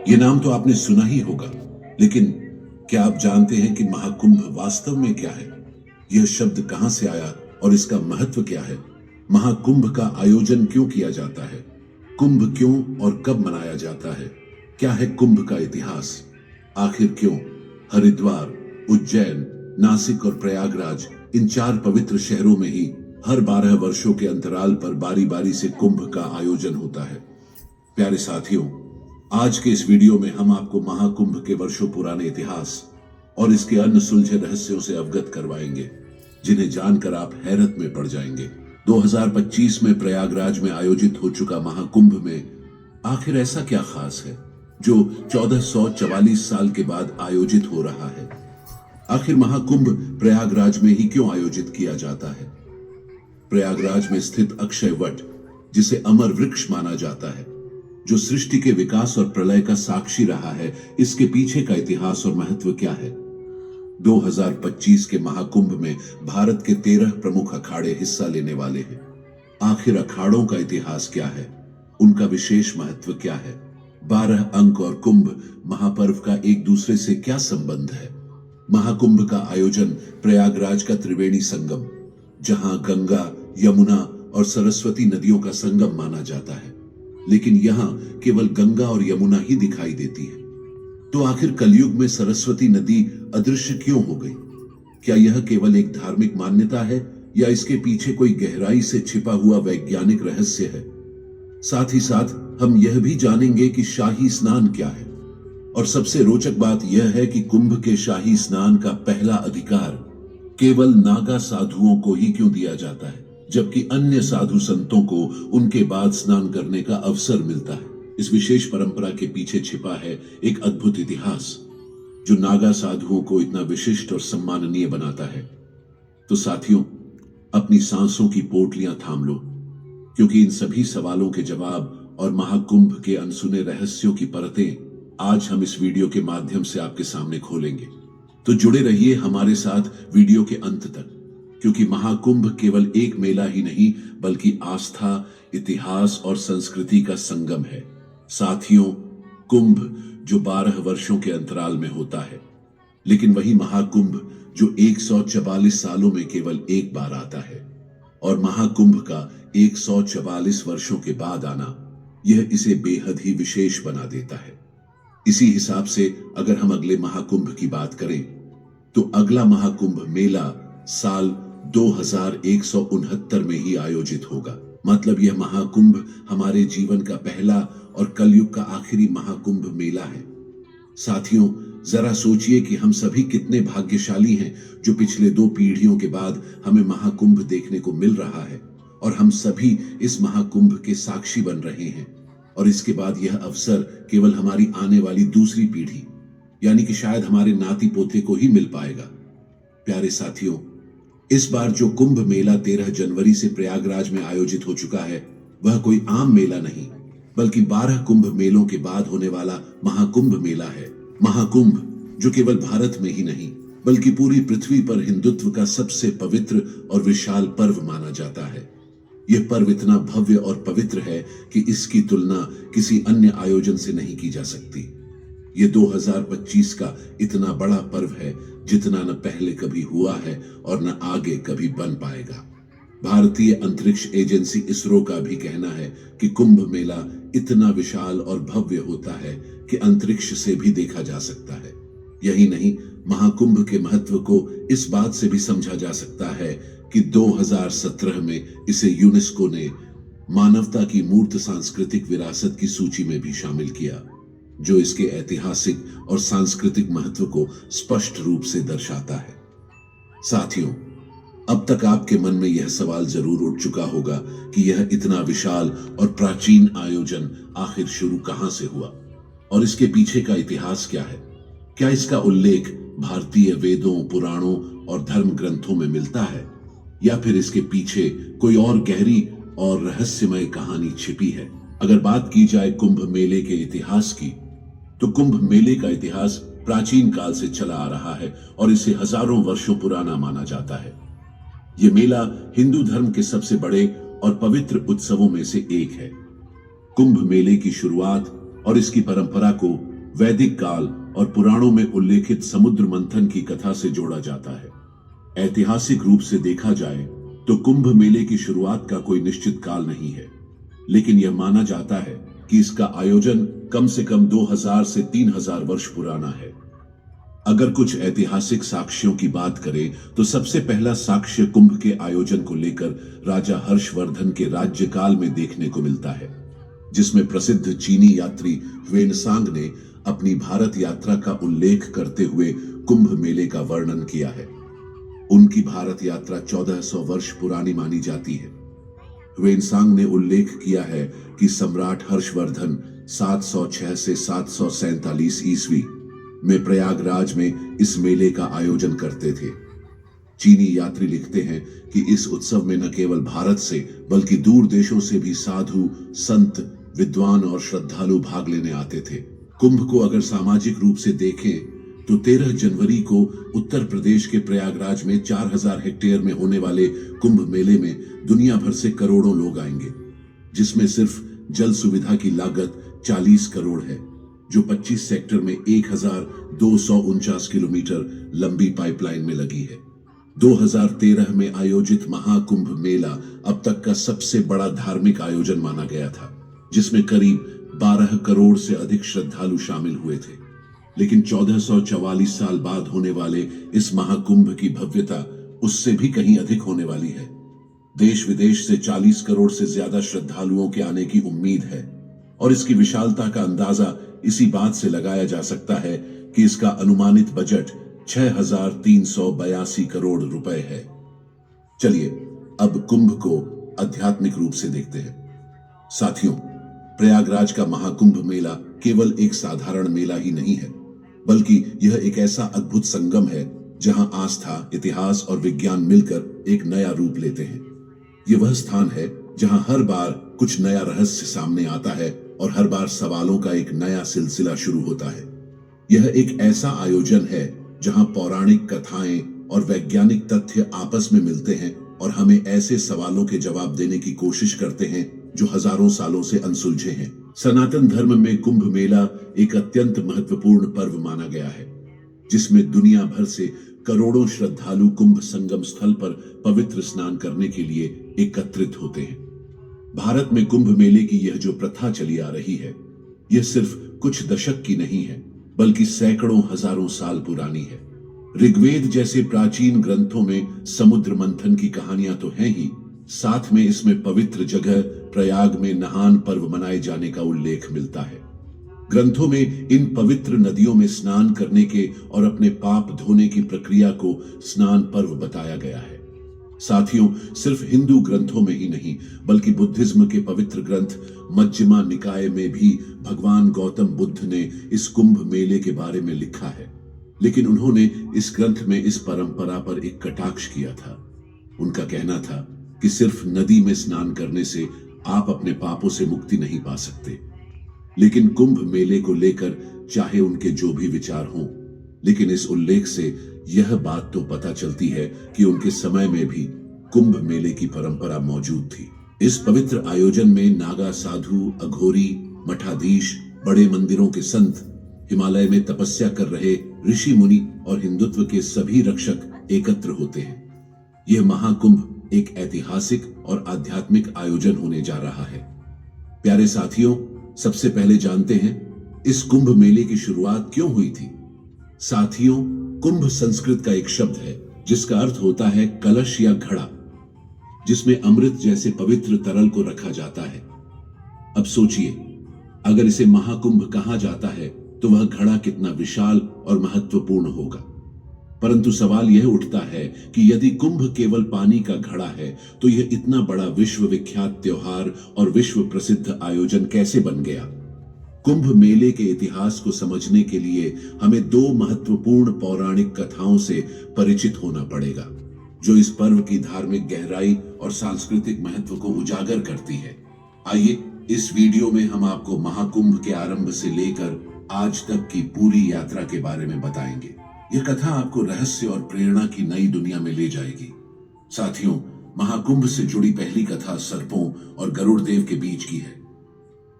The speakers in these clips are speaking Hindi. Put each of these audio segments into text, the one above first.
ये नाम तो आपने सुना ही होगा, लेकिन क्या आप जानते हैं कि महाकुंभ वास्तव में क्या है? यह शब्द कहां से आया और इसका महत्व क्या है? महाकुंभ का आयोजन क्यों किया जाता है? कुंभ क्यों और कब मनाया जाता है? क्या है कुंभ का इतिहास? आखिर क्यों हरिद्वार, उज्जैन, नासिक और प्रयागराज, इन 4 पवित्र शहरों में ही हर 12 वर्षों के अंतराल पर बारी बारी से कुंभ का आयोजन होता है? प्यारे साथियों, आज के इस वीडियो में हम आपको महाकुंभ के वर्षों पुराने इतिहास और इसके अन्य सुलझे रहस्यों से अवगत करवाएंगे, जिन्हें जानकर आप हैरत में पड़ जाएंगे। 2025 में प्रयागराज में आयोजित हो चुका महाकुंभ में आखिर ऐसा क्या खास है जो 1444 साल के बाद आयोजित हो रहा है? आखिर महाकुंभ प्रयागराज में ही क्यों आयोजित किया जाता है? प्रयागराज में स्थित अक्षय वट, जिसे अमर वृक्ष माना जाता है, जो सृष्टि के विकास और प्रलय का साक्षी रहा है, इसके पीछे का इतिहास और महत्व क्या है? 2025 के महाकुंभ में भारत के 13 प्रमुख अखाड़े हिस्सा लेने वाले हैं। आखिर अखाड़ों का इतिहास क्या है? उनका विशेष महत्व क्या है? 12 अंक और कुंभ महापर्व का एक दूसरे से क्या संबंध है? महाकुंभ का आयोजन प्रयागराज का त्रिवेणी संगम, जहां गंगा, यमुना और सरस्वती नदियों का संगम माना जाता है, लेकिन यहां केवल गंगा और यमुना ही दिखाई देती है। तो आखिर कलयुग में सरस्वती नदी अदृश्य क्यों हो गई? क्या यह केवल एक धार्मिक मान्यता है या इसके पीछे कोई गहराई से छिपा हुआ वैज्ञानिक रहस्य है? साथ ही साथ हम यह भी जानेंगे कि शाही स्नान क्या है, और सबसे रोचक बात यह है कि कुंभ के शाही स्नान का पहला अधिकार केवल नागा साधुओं को ही क्यों दिया जाता है, जबकि अन्य साधु संतों को उनके बाद स्नान करने का अवसर मिलता है। इस विशेष परंपरा के पीछे छिपा है एक अद्भुत इतिहास, जो नागा साधुओं को इतना विशिष्ट और सम्माननीय बनाता है। तो साथियों, अपनी सांसों की पोटलियां थाम लो, क्योंकि इन सभी सवालों के जवाब और महाकुंभ के अनसुने रहस्यों की परतें आज हम इस वीडियो के माध्यम से आपके सामने खोलेंगे। तो जुड़े रहिए हमारे साथ वीडियो के अंत तक, क्योंकि महाकुंभ केवल एक मेला ही नहीं, बल्कि आस्था, इतिहास और संस्कृति का संगम है। साथियों, कुंभ जो 12 वर्षों के अंतराल में होता है, लेकिन वही महाकुंभ जो 144 सालों में केवल एक बार आता है, और महाकुंभ का 144 वर्षों के बाद आना, यह इसे बेहद ही विशेष बना देता है। इसी हिसाब से अगर हम अगले महाकुंभ की बात करें, तो अगला महाकुंभ मेला साल 2169 में ही आयोजित होगा। मतलब यह महाकुंभ हमारे जीवन का पहला और कलयुग का आखिरी महाकुंभ मेला है। साथियों, जरा सोचिए कि हम सभी कितने भाग्यशाली हैं जो पिछले 2 पीढ़ियों के बाद हमें महाकुंभ देखने को मिल रहा है, और हम सभी इस महाकुंभ के साक्षी बन रहे हैं। और इसके बाद यह अवसर केवल हमारी आने वाली दूसरी पीढ़ी, यानी कि शायद हमारे नाती पोते को ही मिल पाएगा। प्यारे साथियों, इस बार जो कुंभ मेला 13 जनवरी से प्रयागराज में आयोजित हो चुका है, वह कोई आम मेला नहीं, बल्कि 12 कुंभ मेलों के बाद होने वाला महाकुंभ मेला है। महाकुंभ जो केवल भारत में ही नहीं, बल्कि पूरी पृथ्वी पर हिंदुत्व का सबसे पवित्र और विशाल पर्व माना जाता है। यह पर्व इतना भव्य और पवित्र है कि इसकी तुलना किसी अन्य आयोजन से नहीं की जा सकती। यह 2025 का इतना बड़ा पर्व है जितना न पहले कभी हुआ है और न आगे कभी बन पाएगा। भारतीय अंतरिक्ष एजेंसी इसरो का भी कहना है कि कुंभ मेला इतना विशाल और भव्य होता है कि अंतरिक्ष से भी देखा जा सकता है। यही नहीं, महाकुंभ के महत्व को इस बात से भी समझा जा सकता है कि 2017 में इसे यूनेस्को ने मानवता की मूर्त सांस्कृतिक विरासत की सूची में भी शामिल किया, जो इसके ऐतिहासिक और सांस्कृतिक महत्व को स्पष्ट रूप से दर्शाता है। साथियों, अब तक आपके मन में यह सवाल जरूर उठ चुका होगा कि यह इतना विशाल और प्राचीन आयोजन आखिर शुरू कहां से हुआ, और इसके पीछे का इतिहास क्या है? क्या इसका उल्लेख भारतीय वेदों, पुराणों और धर्म ग्रंथों में मिलता है, या फिर इसके पीछे कोई और गहरी और रहस्यमय कहानी छिपी है? अगर बात की जाए कुंभ मेले के इतिहास की, तो कुंभ मेले का इतिहास प्राचीन काल से चला आ रहा है और इसे हजारों वर्षों पुराना माना जाता है। यह मेला हिंदू धर्म के सबसे बड़े और पवित्र उत्सवों में से एक है। कुंभ मेले की शुरुआत और इसकी परंपरा को वैदिक काल और पुराणों में उल्लेखित समुद्र मंथन की कथा से जोड़ा जाता है। ऐतिहासिक रूप से देखा जाए तो कुंभ मेले की शुरुआत का कोई निश्चित काल नहीं है, लेकिन यह माना जाता है कि इसका आयोजन कम से कम 2000 से 3000 वर्ष पुराना है। अगर कुछ ऐतिहासिक साक्ष्यों की बात करें तो सबसे पहला साक्ष्य कुंभ के आयोजन को लेकर राजा हर्षवर्धन के राज्यकाल में देखने को मिलता है, जिसमें प्रसिद्ध चीनी यात्री ह्वेनसांग ने अपनी भारत यात्रा का उल्लेख करते हुए कुंभ मेले का वर्णन किया है। उनकी भारत यात्रा 1400 वर्ष पुरानी मानी जाती है। ह्वेनसांग ने उल्लेख किया है कि सम्राट हर्षवर्धन 706 से 747 ईस्वी में प्रयागराज में इस मेले का आयोजन करते थे। चीनी यात्री लिखते हैं कि इस उत्सव में न केवल भारत से बल्कि दूर देशों से भी साधु, संत, विद्वान और श्रद्धालु भाग लेने आते थे। कुंभ को अगर सामाजिक रूप से देखें तो 13 जनवरी को उत्तर प्रदेश के प्रयागराज में 4000 हेक्टेयर में होने वाले कुंभ मेले में दुनिया भर से करोड़ों लोग आएंगे, जिसमें सिर्फ जल सुविधा की लागत 40 करोड़ है, जो 25 सेक्टर में 1249 किलोमीटर लंबी पाइपलाइन में लगी है। 2013 में आयोजित महाकुंभ मेला अब तक का सबसे बड़ा धार्मिक आयोजन माना गया था, जिसमें करीब 12 करोड़ से अधिक श्रद्धालु शामिल हुए थे। लेकिन 1444 साल बाद होने वाले इस महाकुंभ की भव्यता उससे भी कहीं अधिक होने वाली है। देश विदेश से 40 करोड़ से ज्यादा श्रद्धालुओं के आने की उम्मीद है और इसकी विशालता का अंदाजा इसी बात से लगाया जा सकता है कि इसका अनुमानित बजट 6382 करोड़ रुपए है। चलिए अब कुंभ को आध्यात्मिक रूप से देखते हैं। साथियों, प्रयागराज का महाकुंभ मेला केवल एक साधारण मेला ही नहीं है, बल्कि यह एक ऐसा अद्भुत संगम है जहां आस्था, इतिहास और विज्ञान मिलकर एक नया रूप लेते हैं। यह वह स्थान है जहां हर बार कुछ नया रहस्य सामने आता है और हर बार सवालों का एक नया सिलसिला शुरू होता है। यह एक ऐसा आयोजन है जहां पौराणिक कथाएं और वैज्ञानिक तथ्य आपस में मिलते हैं और हमें ऐसे सवालों के जवाब देने की कोशिश करते हैं जो हजारों सालों से अनसुलझे हैं। सनातन धर्म में कुंभ मेला एक अत्यंत महत्वपूर्ण पर्व माना गया है, जिसमें दुनिया भर से करोड़ों श्रद्धालु कुंभ संगम स्थल पर पवित्र स्नान करने के लिए एकत्रित होते हैं। भारत में कुंभ मेले की यह जो प्रथा चली आ रही है, यह सिर्फ कुछ दशक की नहीं है, बल्कि सैकड़ों हजारों साल पुरानी है। ऋग्वेद जैसे प्राचीन ग्रंथों में समुद्र मंथन की कहानियां तो हैं ही, साथ में इसमें पवित्र जगह प्रयाग में नहान पर्व मनाए जाने का उल्लेख मिलता है। ग्रंथों में इन पवित्र नदियों में स्नान करने के और अपने पाप धोने की प्रक्रिया को स्नान पर्व बताया गया है। साथियों, सिर्फ हिंदू ग्रंथों में ही नहीं, बल्कि बुद्धिज्म के पवित्र ग्रंथ मज्जिमा निकाय में भी भगवान गौतम बुद्ध ने इस कुंभ मेले के बारे में लिखा है। लेकिन उन्होंने इस ग्रंथ में इस परंपरा पर एक कटाक्ष किया था। उनका कहना था कि सिर्फ नदी में स्नान करने से आप अपने पापों से मुक्ति नहीं पा सकते। लेकिन कुंभ मेले को लेकर चाहे उनके जो भी विचार हों, लेकिन इस उल्लेख से यह बात तो पता चलती है कि उनके समय में भी कुंभ मेले की परंपरा मौजूद थी। इस पवित्र आयोजन में नागा साधु, अघोरी, मठाधीश, बड़े मंदिरों के संत, हिमालय में तपस्या कर रहे ऋषि मुनि और हिंदुत्व के सभी रक्षक एकत्र होते हैं। यह महाकुंभ एक ऐतिहासिक और आध्यात्मिक आयोजन होने जा रहा है। प्यारे साथियों, सबसे पहले जानते हैं इस कुंभ मेले की शुरुआत क्यों हुई थी। साथियों, कुंभ संस्कृत का एक शब्द है जिसका अर्थ होता है कलश या घड़ा, जिसमें अमृत जैसे पवित्र तरल को रखा जाता है। अब सोचिए, अगर इसे महाकुंभ कहा जाता है तो वह घड़ा कितना विशाल और महत्वपूर्ण होगा। परंतु सवाल यह उठता है कि यदि कुंभ केवल पानी का घड़ा है तो यह इतना बड़ा विश्व विख्यात त्योहार और विश्व प्रसिद्ध आयोजन कैसे बन गया। कुंभ मेले के इतिहास को समझने के लिए हमें दो महत्वपूर्ण पौराणिक कथाओं से परिचित होना पड़ेगा, जो इस पर्व की धार्मिक गहराई और सांस्कृतिक महत्व को उजागर करती है। आइए इस वीडियो में हम आपको महाकुंभ के आरंभ से लेकर आज तक की पूरी यात्रा के बारे में बताएंगे। यह कथा आपको रहस्य और प्रेरणा की नई दुनिया में ले जाएगी। साथियों, महाकुंभ से जुड़ी पहली कथा सर्पों और गरुड़ देव के बीच की है।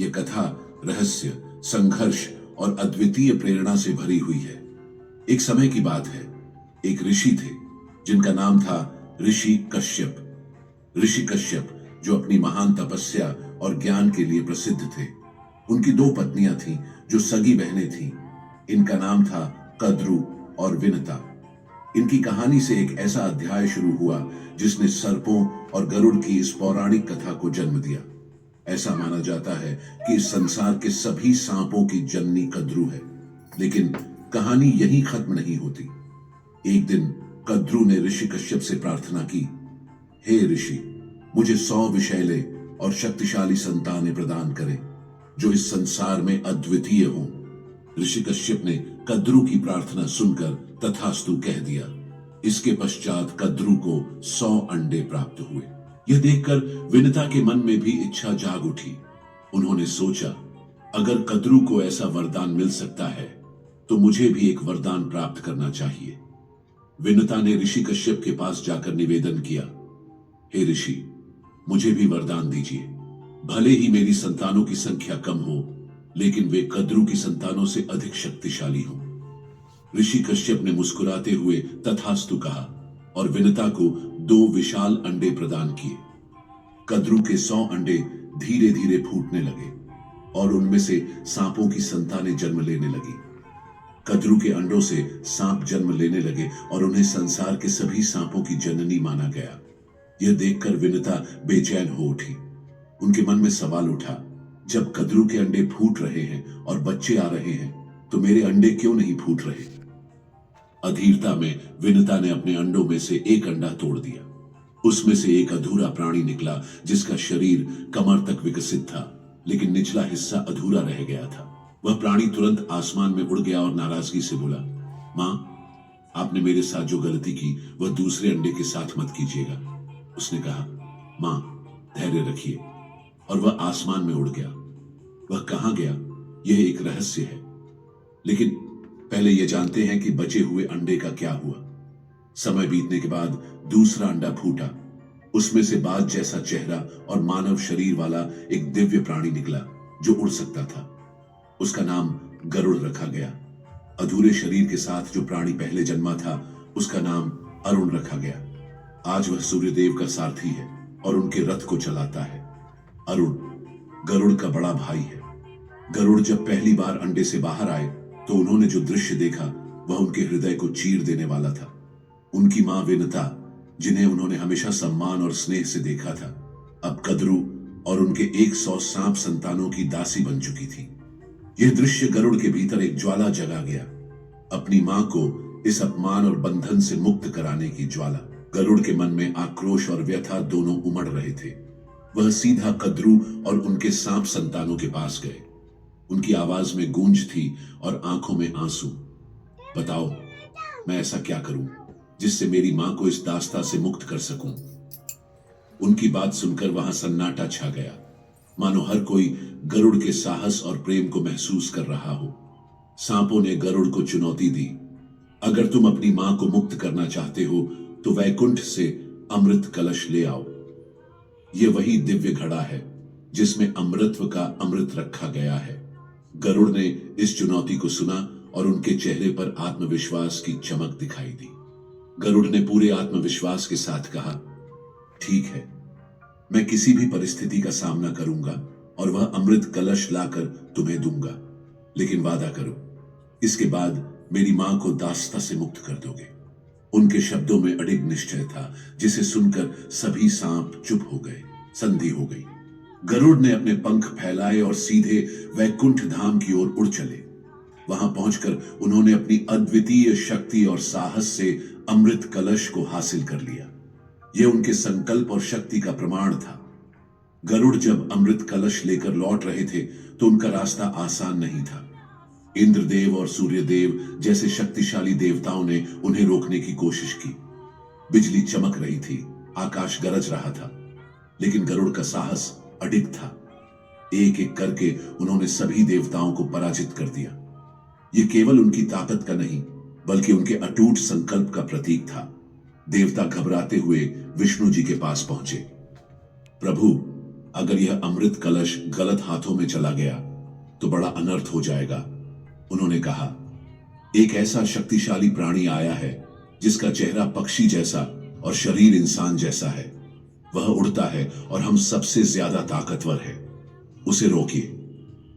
यह कथा रहस्य, संघर्ष और अद्वितीय प्रेरणा से भरी हुई है। एक समय की बात है, एक ऋषि थे जिनका नाम था ऋषि कश्यप। ऋषि कश्यप जो अपनी महान तपस्या और ज्ञान के लिए प्रसिद्ध थे। उनकी दो पत्नियां थीं जो सगी बहनें थीं। इनका नाम था कद्रू और विनता। इनकी कहानी से एक ऐसा अध्याय शुरू हुआ जिसने सर्पों और गरुड़ की इस पौराणिक कथा को जन्म दिया। ऐसा माना जाता है कि इस संसार के सभी सांपों की जननी कद्रू है, लेकिन कहानी यहीं खत्म नहीं होती। एक दिन कद्रू ने ऋषि कश्यप से प्रार्थना की, हे ऋषि, मुझे 100 विषैले और शक्तिशाली संतानें प्रदान करें जो इस संसार में अद्वितीय हों। ऋषि कश्यप ने कद्रू की प्रार्थना सुनकर तथास्तु कह दिया। इसके पश्चात कद्रू को 100 अंडे प्राप्त हुए। यह देखकर विनता के मन में भी इच्छा जाग उठी। उन्होंने सोचा, अगर कद्रू को ऐसा वरदान मिल सकता है तो मुझे भी एक वरदान प्राप्त करना चाहिए। विनता ने ऋषि कश्यप के पास जाकर निवेदन किया, हे ऋषि, मुझे भी वरदान दीजिए। भले ही मेरी संतानों की संख्या कम हो, लेकिन वे कद्रू की संतानों से अधिक शक्तिशाली हों। ऋषि कश्यप ने मुस्कुराते हुए तथास्तु कहा और विनता को 2 विशाल अंडे प्रदान किए। कद्रू के 100 अंडे धीरे धीरे फूटने लगे और उनमें से सांपों की संतानें जन्म लेने लगी। कद्रू के अंडों से सांप जन्म लेने लगे और उन्हें संसार के सभी सांपों की जननी माना गया। यह देखकर विनता बेचैन हो उठी। उनके मन में सवाल उठा, जब कद्रू के अंडे फूट रहे हैं और बच्चे आ रहे हैं, तो मेरे अंडे क्यों नहीं फूट रहे? अधीरता में विनता ने अपने अंडों में से एक अंडा तोड़ दिया। उसमें से एक अधूरा प्राणी निकला जिसका शरीर कमर तक विकसित था, लेकिन निचला हिस्सा अधूरा रह गया था। वह प्राणी तुरंत आसमान में उड़ गया और नाराजगी से बोला, मां, आपने मेरे साथ जो गलती की वह दूसरे अंडे के साथ मत कीजिएगा। उसने कहा, मां, धैर्य रखिए। और वह आसमान में उड़ गया। वह कहां गया, यह एक रहस्य है। लेकिन पहले यह जानते हैं कि बचे हुए अंडे का क्या हुआ। समय बीतने के बाद दूसरा अंडा फूटा। उसमें से बाज जैसा चेहरा और मानव शरीर वाला एक दिव्य प्राणी निकला जो उड़ सकता था। उसका नाम गरुड़ रखा गया। अधूरे शरीर के साथ जो प्राणी पहले जन्मा था, उसका नाम अरुण रखा गया। आज वह सूर्यदेव का सारथी है और उनके रथ को चलाता है। अरुण गरुड़ का बड़ा भाई है। गरुड़ जब पहली बार अंडे से बाहर आए तो उन्होंने जो दृश्य देखा वह उनके हृदय को चीर देने वाला था। उनकी मां विनता, जिन्हें उन्होंने हमेशा सम्मान और स्नेह से देखा था, अब कद्रू और उनके 100 सांप संतानों की दासी बन चुकी थी। यह दृश्य गरुड़ के भीतर एक ज्वाला जगा गया, अपनी मां को इस अपमान और बंधन से मुक्त कराने की ज्वाला। गरुड़ के मन में आक्रोश और व्यथा दोनों उमड़ रहे थे। वह सीधा कद्रू और उनके सांप संतानों के पास गए। उनकी आवाज में गूंज थी और आंखों में आंसू। बताओ, मैं ऐसा क्या करूं जिससे मेरी मां को इस दास्ता से मुक्त कर सकूं? उनकी बात सुनकर वहां सन्नाटा छा गया, मानो हर कोई गरुड़ के साहस और प्रेम को महसूस कर रहा हो। सांपों ने गरुड़ को चुनौती दी, अगर तुम अपनी मां को मुक्त करना चाहते हो तो वैकुंठ से अमृत कलश ले आओ। यह वही दिव्य घड़ा है जिसमें अमृतत्व का अमृत रखा गया है। गरुड़ ने इस चुनौती को सुना और उनके चेहरे पर आत्मविश्वास की चमक दिखाई दी। गरुड़ ने पूरे आत्मविश्वास के साथ कहा, ठीक है, मैं किसी भी परिस्थिति का सामना करूंगा और वह अमृत कलश लाकर तुम्हें दूंगा, लेकिन वादा करो, इसके बाद मेरी मां को दास्ता से मुक्त कर दोगे। उनके शब्दों में अडिग निश्चय था, जिसे सुनकर सभी सांप चुप हो गए। संधि हो गई। गरुड़ ने अपने पंख फैलाए और सीधे वैकुंठ धाम की ओर उड़ चले। वहां पहुंचकर उन्होंने अपनी अद्वितीय शक्ति और साहस से अमृत कलश को हासिल कर लिया। यह उनके संकल्प और शक्ति का प्रमाण था। गरुड़ जब अमृत कलश लेकर लौट रहे थे तो उनका रास्ता आसान नहीं था। इंद्रदेव और सूर्यदेव जैसे शक्तिशाली देवताओं ने उन्हें रोकने की कोशिश की। बिजली चमक रही थी, आकाश गरज रहा था, लेकिन गरुड़ का साहस अडिग था। एक एक करके उन्होंने सभी देवताओं को पराजित कर दिया। यह केवल उनकी ताकत का नहीं, बल्कि उनके अटूट संकल्प का प्रतीक था। देवता घबराते हुए विष्णु जी के पास पहुंचे। प्रभु, अगर यह अमृत कलश गलत हाथों में चला गया तो बड़ा अनर्थ हो जाएगा। उन्होंने कहा, एक ऐसा शक्तिशाली प्राणी आया है जिसका चेहरा पक्षी जैसा और शरीर इंसान जैसा है। वह उड़ता है और हम सबसे ज्यादा ताकतवर है। उसे रोकिए।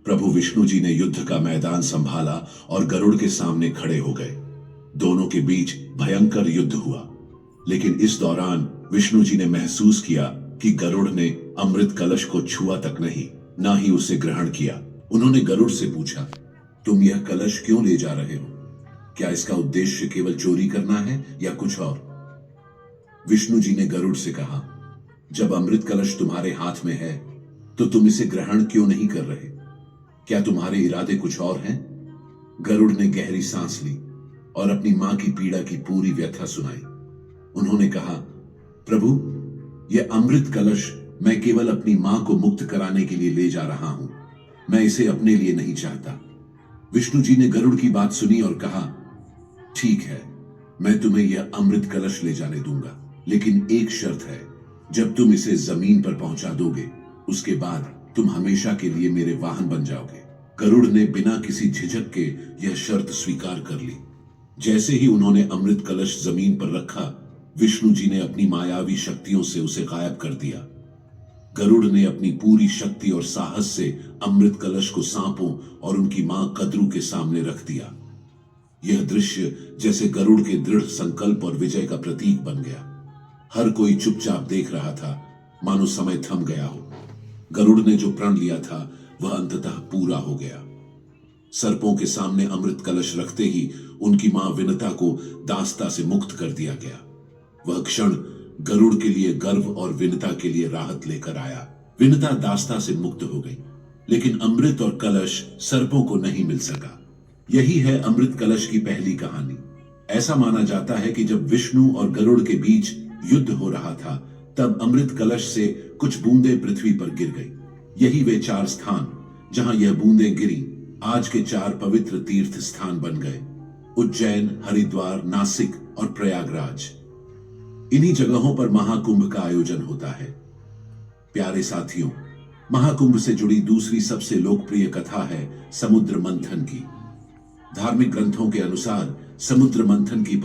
प्रभु विष्णु जी ने युद्ध का मैदान संभाला और गरुड़ के सामने खड़े हो गए। दोनों के बीच भयंकर युद्ध हुआ, लेकिन इस दौरान विष्णु जी ने महसूस किया कि गरुड़ ने अमृत कलश को छुआ तक नहीं, ना ही उसे ग्रहण किया। उन्होंने गरुड़ से पूछा, तुम यह कलश क्यों ले जा रहे हो? क्या इसका उद्देश्य केवल चोरी करना है या कुछ और? विष्णु जी ने गरुड़ से कहा, जब अमृत कलश तुम्हारे हाथ में है तो तुम इसे ग्रहण क्यों नहीं कर रहे? क्या तुम्हारे इरादे कुछ और हैं? गरुड़ ने गहरी सांस ली और अपनी मां की पीड़ा की पूरी व्यथा सुनाई। उन्होंने कहा, प्रभु, यह अमृत कलश मैं केवल अपनी मां को मुक्त कराने के लिए ले जा रहा हूं। मैं इसे अपने लिए नहीं चाहता। विष्णु जी ने गरुड़ की बात सुनी और कहा, ठीक है, मैं तुम्हें यह अमृत कलश ले जाने दूंगा, लेकिन एक शर्त है। जब तुम इसे जमीन पर पहुंचा दोगे, उसके बाद तुम हमेशा के लिए मेरे वाहन बन जाओगे। गरुड़ ने बिना किसी झिझक के यह शर्त स्वीकार कर ली। जैसे ही उन्होंने अमृत कलश जमीन पर रखा, विष्णु जी ने अपनी मायावी शक्तियों से उसे गायब कर दिया। गरुड़ ने अपनी पूरी शक्ति और साहस से अमृत कलश को सांपों और उनकी मां कद्रू के सामने रख दिया। यह दृश्य जैसे गरुड़ के दृढ़ संकल्प और विजय का प्रतीक बन गया। हर कोई चुपचाप देख रहा था, मानो समय थम गया हो। गरुड़ ने जो प्रण लिया था वह अंततः पूरा हो गया। सर्पों के सामने अमृत कलश रखते ही उनकी मां विनता को दास्ता से मुक्त कर दिया गया। वह क्षण गरुड़ के लिए गर्व और विनता के लिए राहत लेकर आया। विनता दास्ता से मुक्त हो गई, लेकिन अमृत और कलश सर्पों को नहीं मिल सका। यही है अमृत कलश की पहली कहानी। ऐसा माना जाता है कि जब विष्णु और गरुड़ के बीच युद्ध हो रहा था, तब अमृत कलश से कुछ बूंदें पृथ्वी पर गिर गई। यही वे 4 स्थान जहां यह बूंदें गिरी आज के 4 पवित्र तीर्थ स्थान बन गए: उज्जैन, हरिद्वार, नासिक और प्रयागराज। इन्हीं जगहों पर महाकुंभ का आयोजन होता है। प्यारे साथियों, महाकुंभ से जुड़ी दूसरी सबसे लोकप्रिय कथा है समुद्र मंथन की। धार्मिक ग्रंथों के अनुसार समुद्र मंथन की